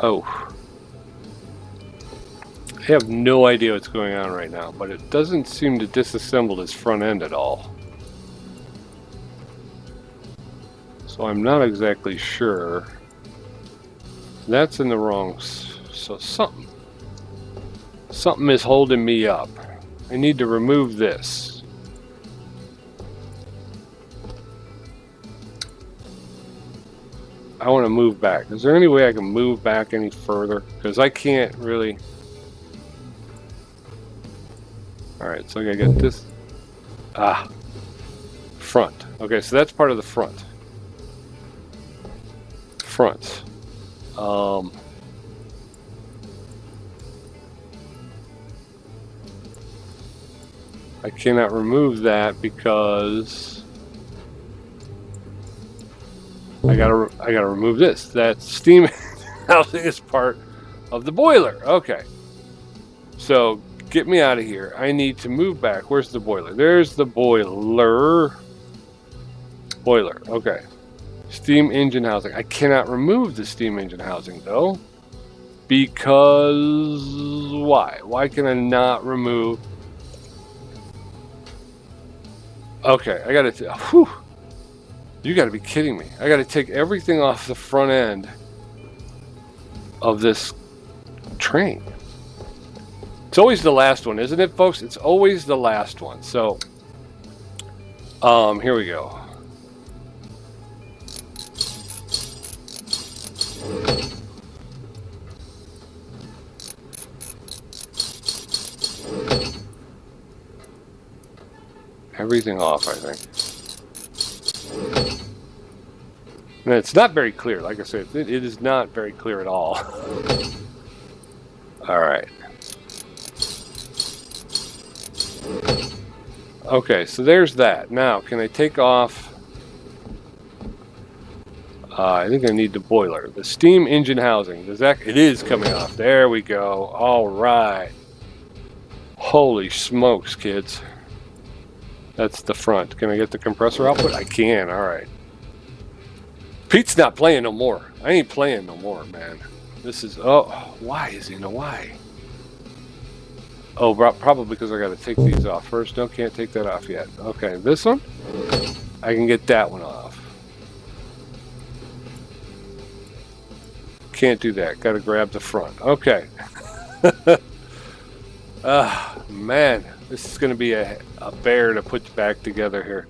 Oh. I have no idea what's going on right now, but it doesn't seem to disassemble this front end at all. So I'm not exactly sure. That's in the wrong. So something is holding me up. I need to remove this. I want to move back. Is there any way I can move back any further? Because I can't really. Alright, so I gotta get this. Ah. Front. Okay, so that's part of the front. Front. I cannot remove that because I gotta remove this. That steam housing is part of the boiler. Okay. So get me out of here. I need to move back. Where's the boiler? There's the boiler. Boiler. Okay. Steam engine housing. I cannot remove the steam engine housing though. Because why? Why can I not remove? Okay, I gotta. Whew. You gotta be kidding me. I gotta take everything off the front end of this train. It's always the last one, isn't it, folks? It's always the last one. So, here we go. Everything off, I think. And it's not very clear. Like I said, it is not very clear at all. All right. Okay, so there's that. Now, can I take off? I think I need the boiler. The steam engine housing. Does that? It is coming off. There we go. All right. Holy smokes, kids. That's the front. Can I get the compressor output? I can. All right. Pete's not playing no more. I ain't playing no more, man. This is... Oh, why is he? No, why? Oh, probably because I got to take these off first. No, can't take that off yet. Okay, this one? I can get that one off. Can't do that. Got to grab the front. Okay. Man. This is going to be a bear to put back together here.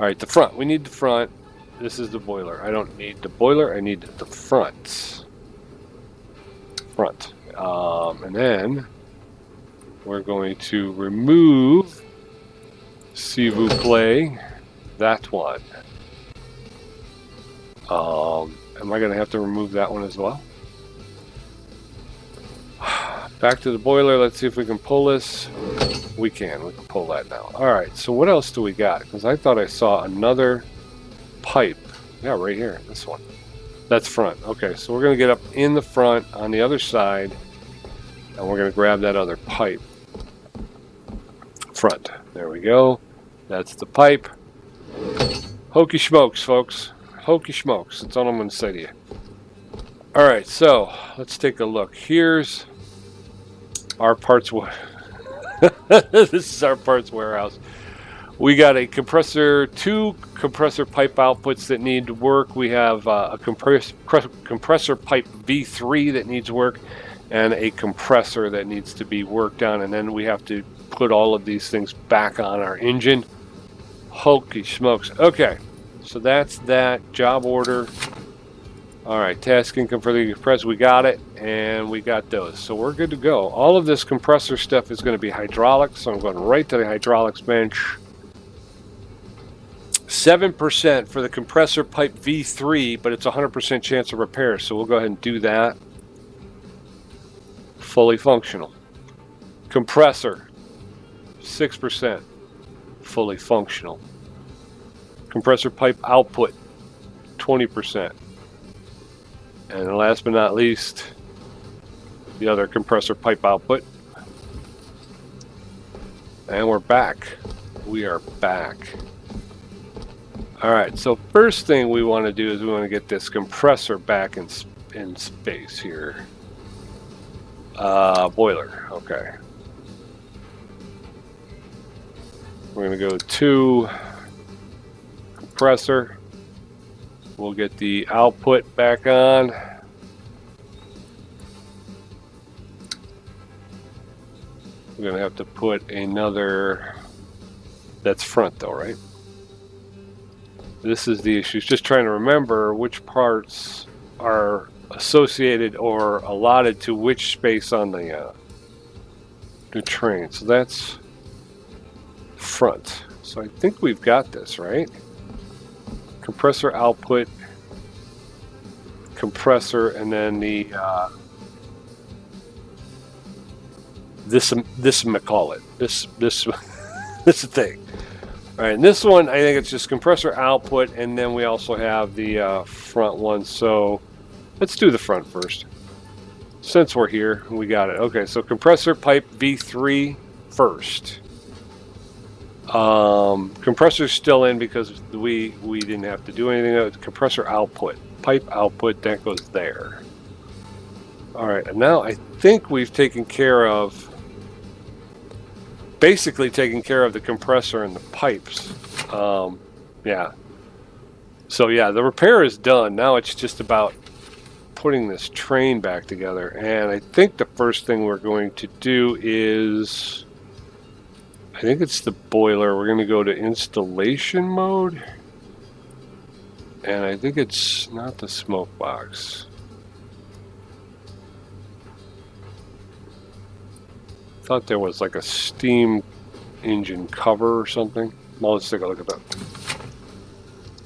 All right, the front. We need the front. This is the boiler. I don't need the boiler. I need the front. Front. And then we're going to remove, s'il vous plaît, that one. Am I going to have to remove that one as well? Back to the boiler. Let's see if we can pull this. We can pull that now. All right, so what else do we got? Because I thought I saw another pipe. Yeah, right here, this one. That's front. Okay, so we're going to get up in the front on the other side, and we're going to grab that other pipe. Front. There we go. That's the pipe. Hokey smokes, folks. Hokey smokes. That's all I'm going to say to you. All right, so let's take a look. Here's our parts. This is our parts warehouse. We got a compressor, 2 compressor pipe outputs that need work. We have a compressor pipe V3 that needs work, and a compressor that needs to be worked on. And then we have to put all of these things back on our engine. Holy smokes. Okay, so that's that job order. All right, task income for the compressor, we got it, and we got those. So we're good to go. All of this compressor stuff is going to be hydraulics, so I'm going right to the hydraulics bench. 7% for the compressor pipe V3, but it's 100% chance of repair, so we'll go ahead and do that. Fully functional. Compressor, 6%, fully functional. Compressor pipe output, 20%. And last but not least, the other compressor pipe output. And we're back. We are back. All right, so first thing we want to do is we want to get this compressor back in space here. Boiler, okay. We're going to go to compressor. We'll get the output back on. We're going to have to put another, that's front though, right? This is the issue. It's just trying to remember which parts are associated or allotted to which space on the train. So that's front. So I think we've got this, right? Compressor output, compressor, and then the this I'm gonna call it this this thing. All right, and this one I think it's just compressor output, and then we also have the front one. So let's do the front first. Since we're here, we got it. Okay, so compressor pipe V3 first. Compressor's still in because we didn't have to do anything. Compressor output, pipe output, that goes there. All right, and now I think we've taken care of, basically taking care of the compressor and the pipes. Yeah. So yeah, the repair is done. Now it's just about putting this train back together. And I think the first thing we're going to do is, I think it's the boiler. We're going to go to installation mode. And I think it's not the smoke box. I thought there was like a steam engine cover or something. Well, let's take a look at that.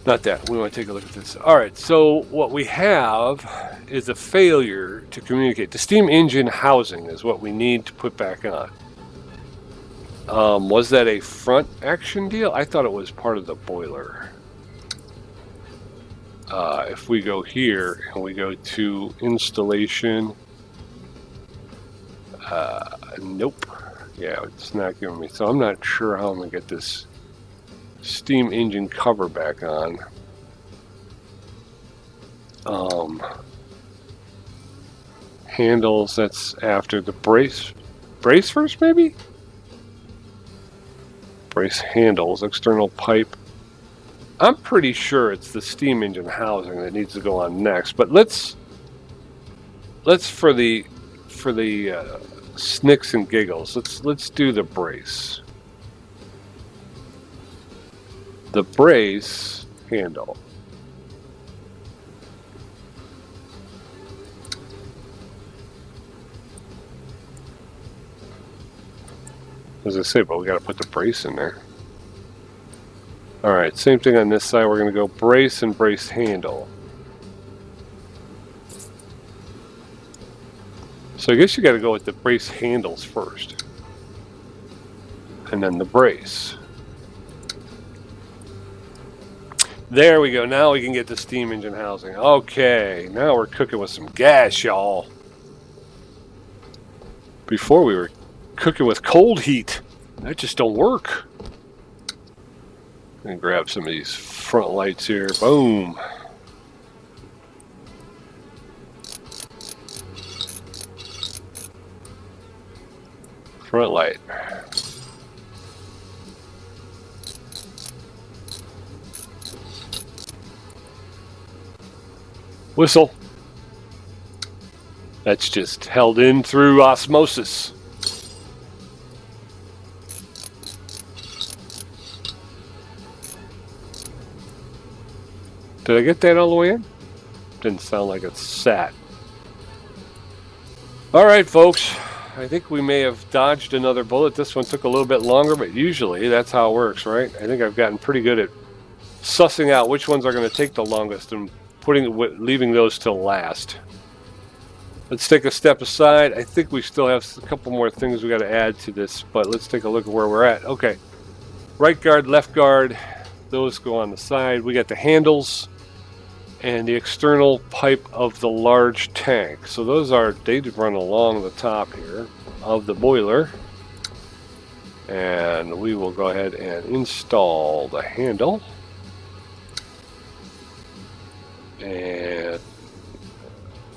Not that. We want to take a look at this. All right. So what we have is a failure to communicate. The steam engine housing is what we need to put back on. Was that a front action deal? I thought it was part of the boiler. If we go here and we go to installation, nope. Yeah, it's not giving me. So I'm not sure how I'm going to get this steam engine cover back on. Handles, that's after the brace. Brace first, maybe? Brace handles, external pipe. I'm pretty sure it's the steam engine housing that needs to go on next, but let's for the snicks and giggles, let's do the brace. The brace handle. As I say, but we got to put the brace in there. All right, same thing on this side. We're going to go brace and brace handle. So I guess you got to go with the brace handles first. And then the brace. There we go. Now we can get the steam engine housing. Okay, now we're cooking with some gas, y'all. Before we were cooking with cold heat. That just don't work. I'm gonna grab some of these front lights here. Boom. Front light. Whistle. That's just held in through osmosis. Did I get that all the way in? Didn't sound like it sat. All right, folks. I think we may have dodged another bullet. This one took a little bit longer, but usually that's how it works, right? I think I've gotten pretty good at sussing out which ones are going to take the longest and leaving those till last. Let's take a step aside. I think we still have a couple more things we got to add to this, but let's take a look at where we're at. Okay, right guard, left guard, those go on the side. We got the handles and the external pipe of the large tank. So they run along the top here of the boiler. And we will go ahead and install the handle. And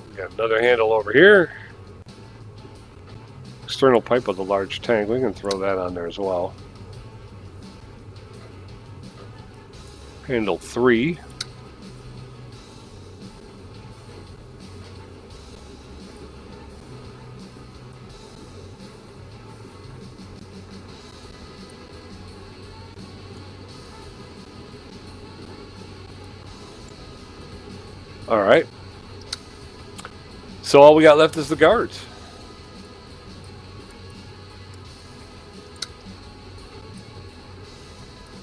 we got another handle over here. External pipe of the large tank. We can throw that on there as well. Handle 3. All right. So all we got left is the guards.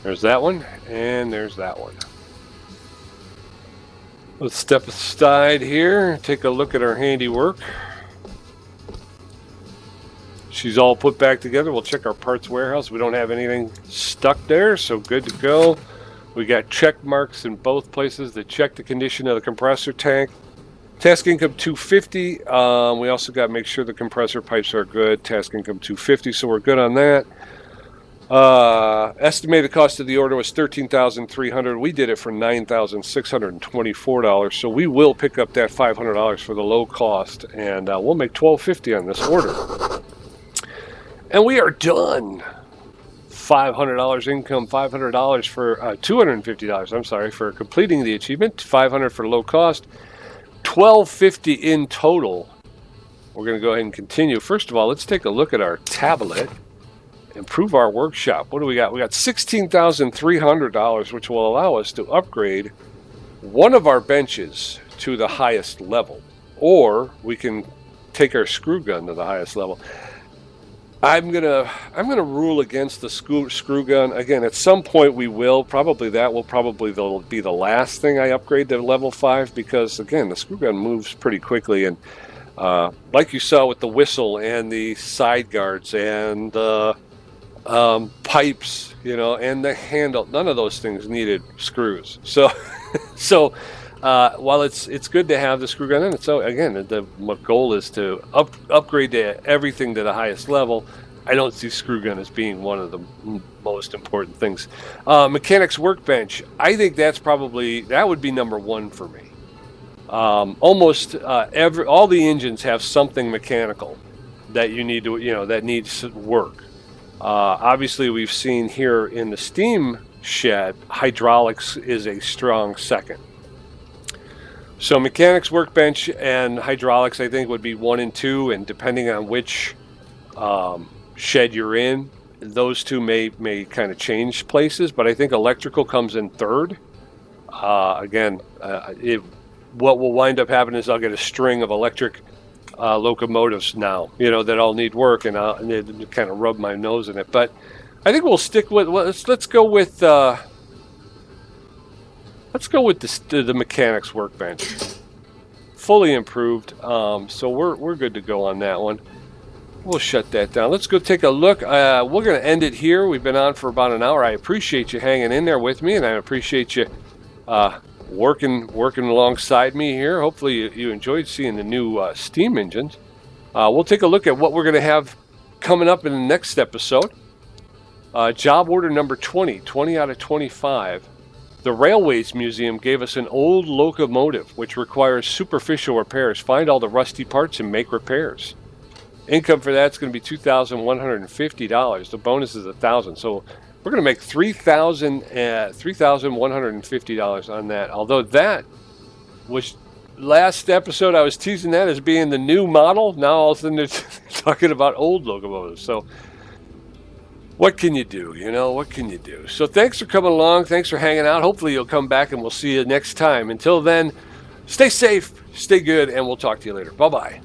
There's that one, and there's that one. Let's step aside here, take a look at our handiwork. She's all put back together. We'll check our parts warehouse. We don't have anything stuck there, so good to go. We got check marks in both places that check the condition of the compressor tank. Task income 250. We also got to make sure the compressor pipes are good. Task income 250, so we're good on that. Estimated cost of the order was $13,300. We did it for $9,624. So we will pick up that $500 for the low cost, and we'll make $1,250 on this order. And we are done. $500 income, $500 for $250. I'm sorry, for completing the achievement. $500 for low cost. $1,250 in total. We're going to go ahead and continue. First of all, let's take a look at our tablet. Improve our workshop. What do we got? We got $16,300, which will allow us to upgrade one of our benches to the highest level, or we can take our screw gun to the highest level. I'm gonna rule against the screw gun. Again, at some point we will. Probably be the last thing I upgrade to level 5, because again, the screw gun moves pretty quickly, and like you saw with the whistle and the side guards and the pipes, and the handle, none of those things needed screws. So while it's good to have the screw gun in it, so again, the goal is to upgrade to everything to the highest level. I don't see screw gun as being one of the most important things. Mechanics workbench, I think that would be number 1 for me. Almost all the engines have something mechanical that you need to, that needs work. Obviously, we've seen here in the steam shed, hydraulics is a strong second. So mechanics workbench and hydraulics, I think, would be 1 and 2, and depending on which shed you're in, those two may kind of change places. But I think electrical comes in 3rd. What will wind up happening is I'll get a string of electric locomotives now, that all need work, and they kind of rub my nose in it. But I think we'll stick with let's go with the mechanics workbench, fully improved. So we're good to go on that one. We'll shut that down. Let's go take a look. We're going to end it here. We've been on for about an hour. I appreciate you hanging in there with me, and I appreciate you working alongside me here. Hopefully you enjoyed seeing the new steam engines. We'll take a look at what we're going to have coming up in the next episode. Job order number 20 out of 25. The Railways Museum gave us an old locomotive which requires superficial repairs. Find all the rusty parts and make repairs. income for that's going to be $2,150. The bonus is $1,000. So we're going to make $3,150 on that. Although that was last episode, I was teasing that as being the new model. Now all of a sudden they're talking about old locomotives. So what can you do? What can you do? So thanks for coming along. Thanks for hanging out. Hopefully you'll come back and we'll see you next time. Until then, stay safe, stay good, and we'll talk to you later. Bye-bye.